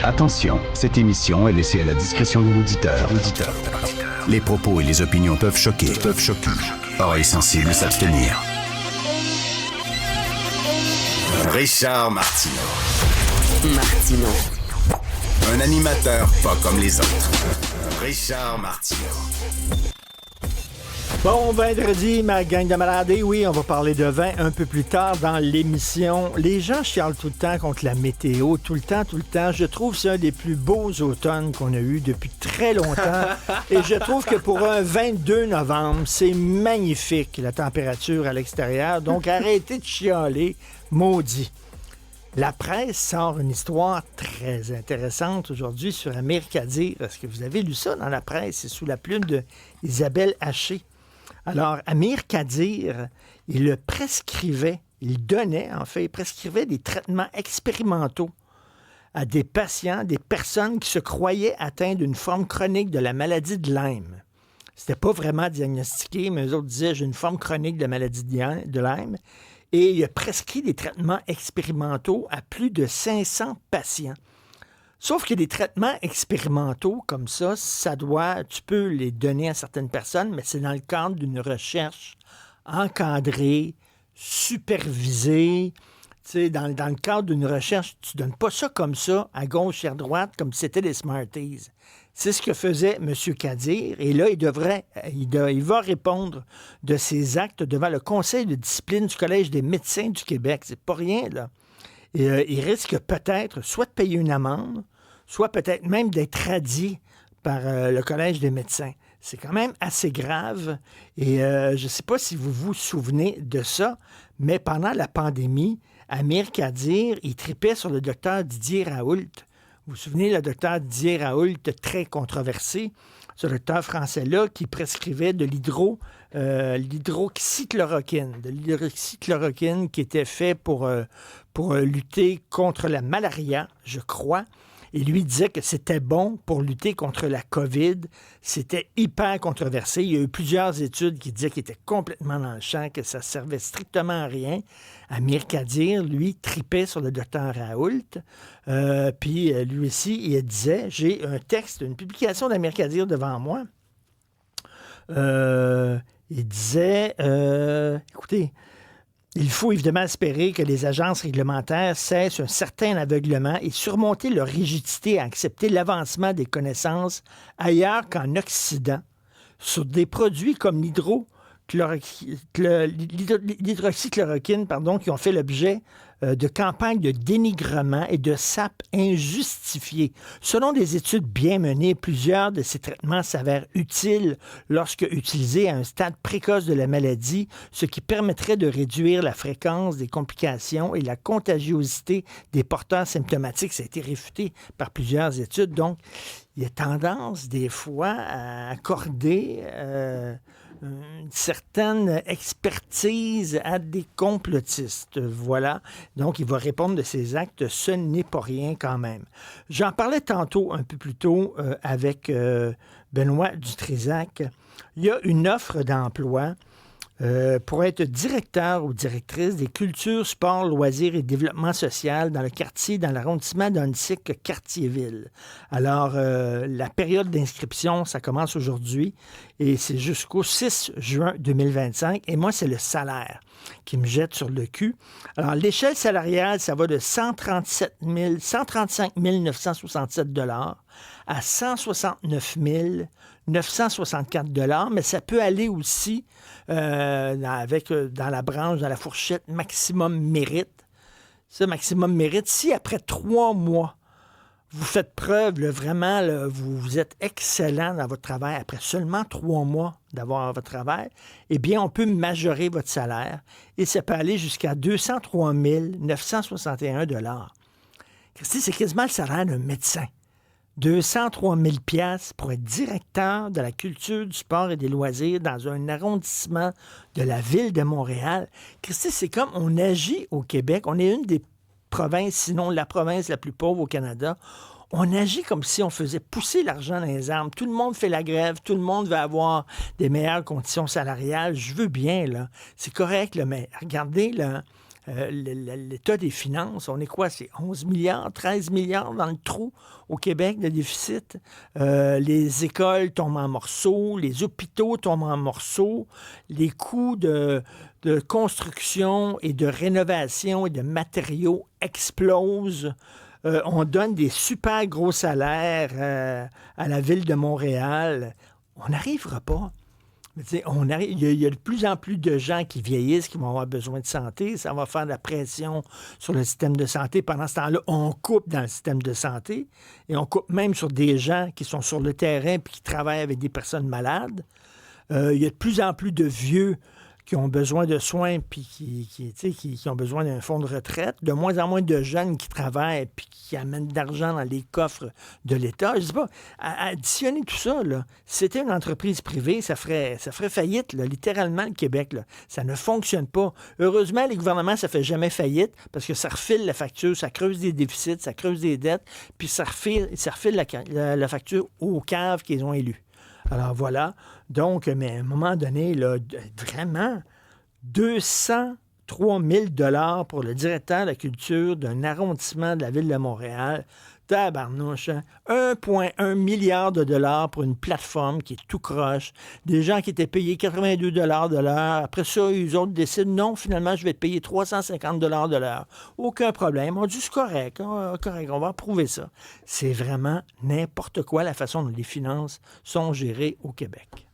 Attention, cette émission est laissée à la discrétion de l'auditeur. Les propos et les opinions peuvent choquer. Oreilles sensibles s'abstenir. Richard Martineau. Un animateur pas comme les autres. Richard Martineau. Bon vendredi, ma gang de malades. Et oui, on va parler de vin un peu plus tard dans l'émission. Les gens chialent tout le temps contre la météo, tout le temps. Je trouve que c'est un des plus beaux automnes qu'on a eu depuis très longtemps. Et je trouve que pour un 22 novembre, c'est magnifique, la température à l'extérieur. Donc, arrêtez de chialer, maudit. La presse sort une histoire très intéressante aujourd'hui sur Amir Kadir. Est-ce que vous avez lu ça dans la presse? C'est sous la plume d'Isabelle Haché. Alors, Amir Kadir, il prescrivait des traitements expérimentaux à des patients, des personnes qui se croyaient atteintes d'une forme chronique de la maladie de Lyme. C'était pas vraiment diagnostiqué, mais eux autres disaient « j'ai une forme chronique de la maladie de Lyme ». Et il a prescrit des traitements expérimentaux à plus de 500 patients. Sauf que des traitements expérimentaux comme ça, tu peux les donner à certaines personnes, mais c'est dans le cadre d'une recherche encadrée, supervisée. Tu sais, dans le cadre d'une recherche, tu ne donnes pas ça comme ça, à gauche et à droite, comme si c'était des Smarties. C'est ce que faisait M. Kadir, et là, il va répondre de ses actes devant le Conseil de discipline du Collège des médecins du Québec. C'est pas rien, là. Et, il risque peut-être soit de payer une amende, soit peut-être même d'être radié par le Collège des médecins. C'est quand même assez grave. Et je ne sais pas si vous vous souvenez de ça, mais pendant la pandémie, Amir Kadir, il tripait sur le docteur Didier Raoult. Vous vous souvenez, le docteur Didier Raoult, très controversé, ce docteur français-là qui prescrivait de l'hydroxychloroquine, qui était fait pour lutter contre la malaria, je crois. Et lui disait que c'était bon pour lutter contre la COVID. C'était hyper controversé. Il y a eu plusieurs études qui disaient qu'il était complètement dans le champ, que ça servait strictement à rien. Amir Kadir, lui, tripait sur le docteur Raoult. Puis lui aussi, il disait, j'ai un texte, une publication d'Amir Kadir devant moi. Il disait, écoutez, il faut évidemment espérer que les agences réglementaires cessent un certain aveuglement et surmonter leur rigidité à accepter l'avancement des connaissances ailleurs qu'en Occident sur des produits comme l'hydroxychloroquine, qui ont fait l'objet de campagnes de dénigrement et de SAP injustifiées. Selon des études bien menées, plusieurs de ces traitements s'avèrent utiles lorsque utilisés à un stade précoce de la maladie, ce qui permettrait de réduire la fréquence des complications et la contagiosité des porteurs symptomatiques. Ça a été réfuté par plusieurs études. Donc, il y a tendance, des fois, à accorder une certaine expertise à des complotistes. Voilà. Donc, il va répondre de ses actes. Ce n'est pas rien quand même. J'en parlais tantôt, un peu plus tôt, avec Benoît Dutrisac. Il y a une offre d'emploi pour être directeur ou directrice des cultures, sports, loisirs et développement social dans le quartier, dans l'arrondissement d'Ahuntsic, Cartierville. Alors, la période d'inscription, ça commence aujourd'hui et c'est jusqu'au 6 juin 2025. Et moi, c'est le salaire qui me jette sur le cul. Alors, l'échelle salariale, ça va de 135 967 $, à 169 964 $, mais ça peut aller aussi dans la branche, dans la fourchette maximum mérite. Ça, maximum mérite, si après 3 mois, vous faites preuve, là, vraiment, là, vous êtes excellent dans votre travail, après seulement 3 mois d'avoir votre travail, eh bien, on peut majorer votre salaire et ça peut aller jusqu'à 203 961 $. Christy, c'est quasiment le salaire d'un médecin. 203 000 $ pour être directeur de la culture, du sport et des loisirs dans un arrondissement de la ville de Montréal. Christy, c'est comme on agit au Québec. On est une des provinces, sinon la province la plus pauvre au Canada. On agit comme si on faisait pousser l'argent dans les arbres. Tout le monde fait la grève, tout le monde veut avoir des meilleures conditions salariales. Je veux bien, là. C'est correct, là, mais regardez, là, l'état des finances. On est quoi? C'est 11 milliards, 13 milliards dans le trou au Québec de déficit. Les écoles tombent en morceaux, les hôpitaux tombent en morceaux, les coûts de construction et de rénovation et de matériaux explosent. On donne des super gros salaires à la ville de Montréal. On n'arrivera pas. Il y a de plus en plus de gens qui vieillissent, qui vont avoir besoin de santé. Ça va faire de la pression sur le système de santé. Pendant ce temps-là, on coupe dans le système de santé et on coupe même sur des gens qui sont sur le terrain et qui travaillent avec des personnes malades. Il y a de plus en plus de vieux qui ont besoin de soins puis qui ont besoin d'un fonds de retraite, de moins en moins de jeunes qui travaillent puis qui amènent de l'argent dans les coffres de l'État. Je ne sais pas, additionner tout ça, là, si c'était une entreprise privée, ça ferait faillite, là, littéralement, le Québec. Là. Ça ne fonctionne pas. Heureusement, les gouvernements, ça ne fait jamais faillite parce que ça refile la facture, ça creuse des déficits, ça creuse des dettes, puis ça refile la facture aux caves qu'ils ont élus. Alors voilà. Donc, mais à un moment donné, là, vraiment, 203 000 $ pour le directeur de la culture d'un arrondissement de la ville de Montréal. Tabarnouche, hein? 1,1 milliard de dollars pour une plateforme qui est tout croche. Des gens qui étaient payés 82 $ de l'heure. Après ça, eux autres décident, non, finalement, je vais te payer 350 $ de l'heure. Aucun problème. On dit, c'est correct, correct, on va approuver ça. C'est vraiment n'importe quoi la façon dont les finances sont gérées au Québec.